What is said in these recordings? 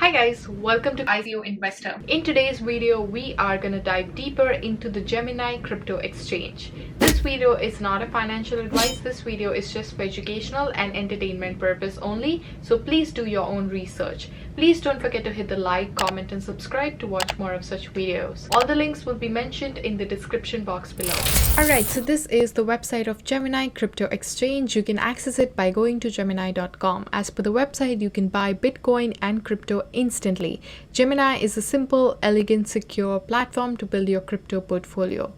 Hi guys, welcome to ICO Investor. In today's video, we are going to dive deeper into the Gemini crypto exchange. This video is not a financial advice. This video is just for educational and entertainment purpose only. So please do your own research. Please don't forget to hit the like, comment and subscribe to watch more of such videos. All the links will be mentioned in the description box below. Alright, so this is the website of Gemini crypto exchange. You can access it by going to gemini.com. As per the website, you can buy Bitcoin and crypto instantly. Gemini is a simple, elegant, secure platform to build your crypto portfolio.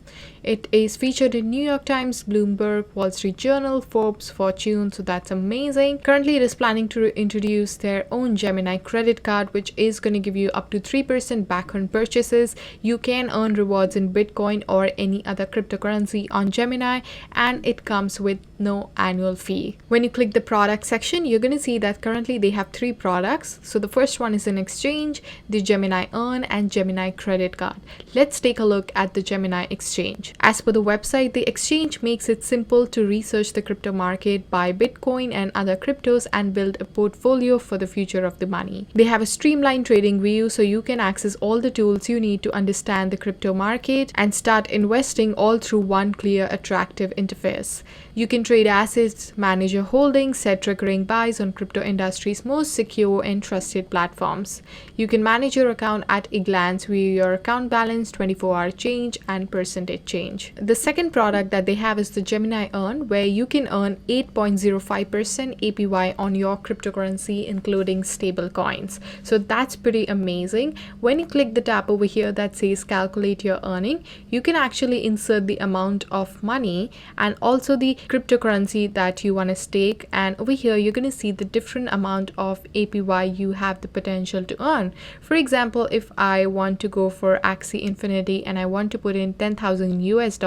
It is featured in New York Times, Bloomberg, Wall Street Journal, Forbes, Fortune, so that's amazing. Currently, it is planning to introduce their own Gemini credit card, which is going to give you up to 3% back on purchases. You can earn rewards in Bitcoin or any other cryptocurrency on Gemini, and it comes with no annual fee. When you click the product section, you're going to see that currently they have 3 products. So the first one is an exchange, the Gemini Earn and Gemini credit card. Let's take a look at the Gemini exchange. As per the website, the exchange makes it simple to research the crypto market, buy Bitcoin and other cryptos, and build a portfolio for the future of the money. They have a streamlined trading view, so you can access all the tools you need to understand the crypto market and start investing all through one clear, attractive interface. You can trade assets, manage your holdings, set recurring buys on crypto industry's most secure and trusted platforms. You can manage your account at a glance, view your account balance, 24-hour change, and percentage change. The second product that they have is the Gemini Earn, where you can earn 8.05% APY on your cryptocurrency, including stable coins. So that's pretty amazing. When you click the tab over here that says calculate your earning, you can actually insert the amount of money and also the cryptocurrency that you want to stake, and over here you're going to see the different amount of APY you have the potential to earn. For example, if I want to go for Axie Infinity and I want to put in $10,000 US,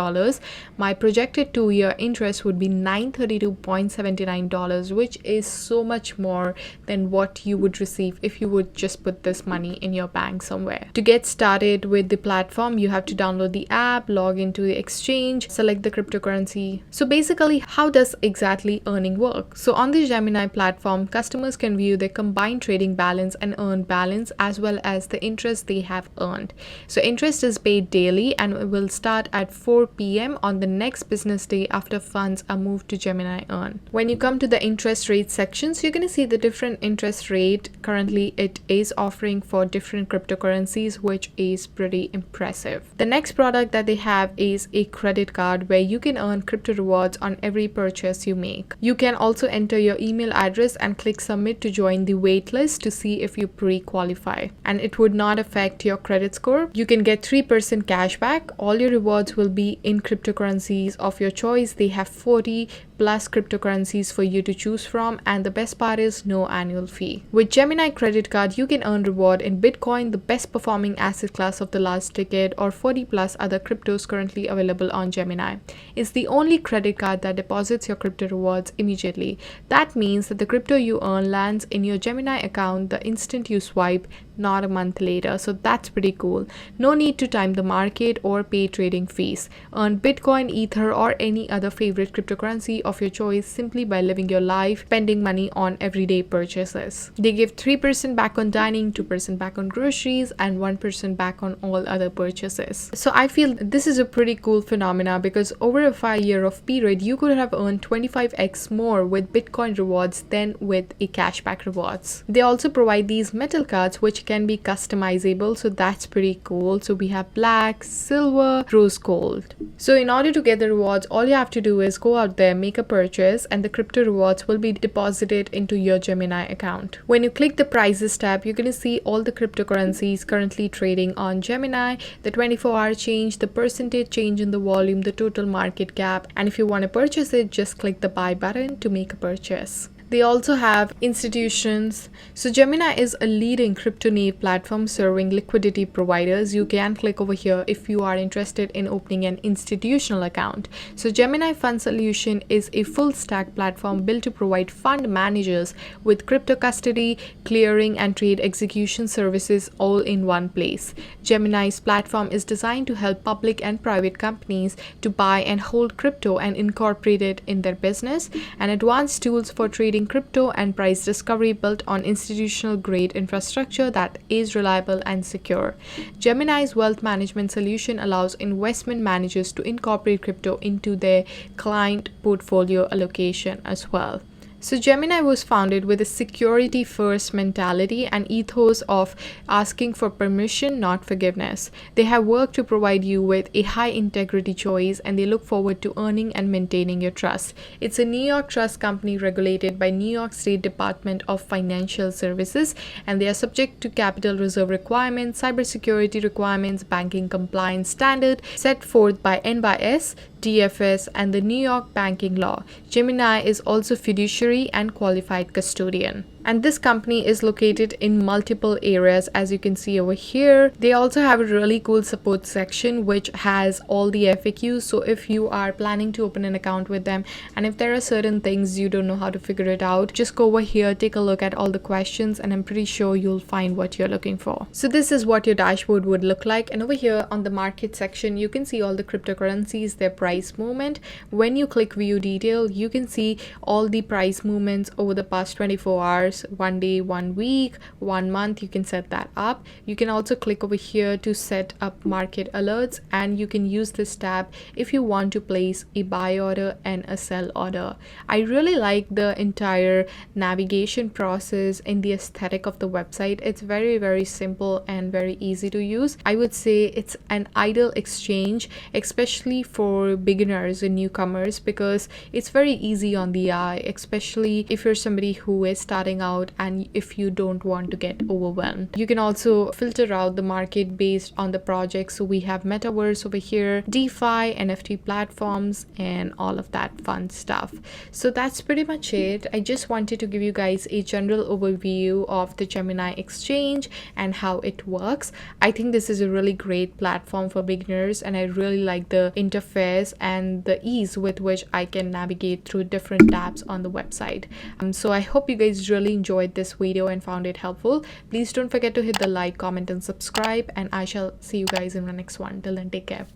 my projected 2-year interest would be $932.79, which is so much more than what you would receive if you would just put this money in your bank somewhere. To get started with the platform, you have to download the app, log into the exchange, select the cryptocurrency. So basically, how does exactly earning work? So on the Gemini platform, customers can view their combined trading balance and earn balance, as well as the interest they have earned. So interest is paid daily and it will start at 4 p.m. on the next business day after funds are moved to Gemini Earn. When you come to the interest rate sections, you're going to see the different interest rate currently it is offering for different cryptocurrencies, which is pretty impressive. The next product that they have is a credit card, where you can earn crypto rewards on every purchase you make. You can also enter your email address and click submit to join the wait list to see if you pre-qualify, and it would not affect your credit score. You can get 3% cash back. All your rewards will be in cryptocurrencies of your choice. They have 40 plus cryptocurrencies for you to choose from, and the best part is no annual fee. With Gemini credit card, you can earn reward in Bitcoin, the best performing asset class of the last decade, or 40 plus other cryptos currently available on Gemini. It's the only credit card that deposits your crypto rewards immediately. That means that the crypto you earn lands in your Gemini account the instant you swipe, not a month later. So that's pretty cool. No need to time the market or pay trading fees. Earn Bitcoin, Ether, or any other favorite cryptocurrency of your choice simply by living your life, spending money on everyday purchases. They give 3% back on dining, 2% back on groceries, and 1% back on all other purchases. So I feel this is a pretty cool phenomena, because over a 5-year period, you could have earned 25x more with Bitcoin rewards than with a cashback rewards. They also provide these metal cards which can be customizable, so that's pretty cool. So we have black, silver, rose gold. So in order to get the rewards, all you have to do is go out there, make a purchase, and the crypto rewards will be deposited into your Gemini account. When you click the prices tab, you're going to see all the cryptocurrencies currently trading on Gemini, the 24-hour change, the percentage change in the volume, the total market cap, and if you want to purchase it, just click the buy button to make a purchase. They also have institutions. So Gemini is a leading crypto native platform serving liquidity providers. You can click over here if you are interested in opening an institutional account. So Gemini Fund Solution is a full stack platform built to provide fund managers with crypto custody, clearing, and trade execution services all in one place. Gemini's platform is designed to help public and private companies to buy and hold crypto and incorporate it in their business, and advanced tools for trading trading crypto and price discovery built on institutional grade infrastructure that is reliable and secure. Gemini's wealth management solution allows investment managers to incorporate crypto into their client portfolio allocation as well. So Gemini was founded with a security first mentality and ethos of asking for permission, not forgiveness. They have worked to provide you with a high integrity choice, and they look forward to earning and maintaining your trust. It's a New York trust company regulated by New York State Department of Financial Services, and they are subject to capital reserve requirements, cybersecurity requirements, banking compliance standard set forth by NYS, DFS, and the New York banking law. Gemini is also fiduciary and qualified custodian. And this company is located in multiple areas, as you can see over here. They also have a really cool support section which has all the FAQs. So if you are planning to open an account with them, and if there are certain things you don't know how to figure it out, just go over here, take a look at all the questions, and I'm pretty sure you'll find what you're looking for. So this is what your dashboard would look like. And over here on the market section, you can see all the cryptocurrencies, their price movement. When you click view detail, you can see all the price movements over the past 24 hours, 1 day, 1 week, 1 month. You can set that up. You can also click over here to set up market alerts, and you can use this tab if you want to place a buy order and a sell order. I really like the entire navigation process and the aesthetic of the website. It's very simple and very easy to use. I would say it's an ideal exchange, especially for beginners and newcomers, because it's very easy on the eye, especially if you're somebody who is starting out and if you don't want to get overwhelmed. You can also filter out the market based on the project. So we have metaverse over here, DeFi, NFT platforms, and all of that fun stuff. So that's pretty much it. I just wanted to give you guys a general overview of the Gemini exchange and how it works. I think this is a really great platform for beginners, and I really like the interface and the ease with which I can navigate through different tabs on the website. So I hope you guys really enjoyed this video and found it helpful. Please don't forget to hit the like, comment, and subscribe, and I shall see you guys in the next one. Till then, take care.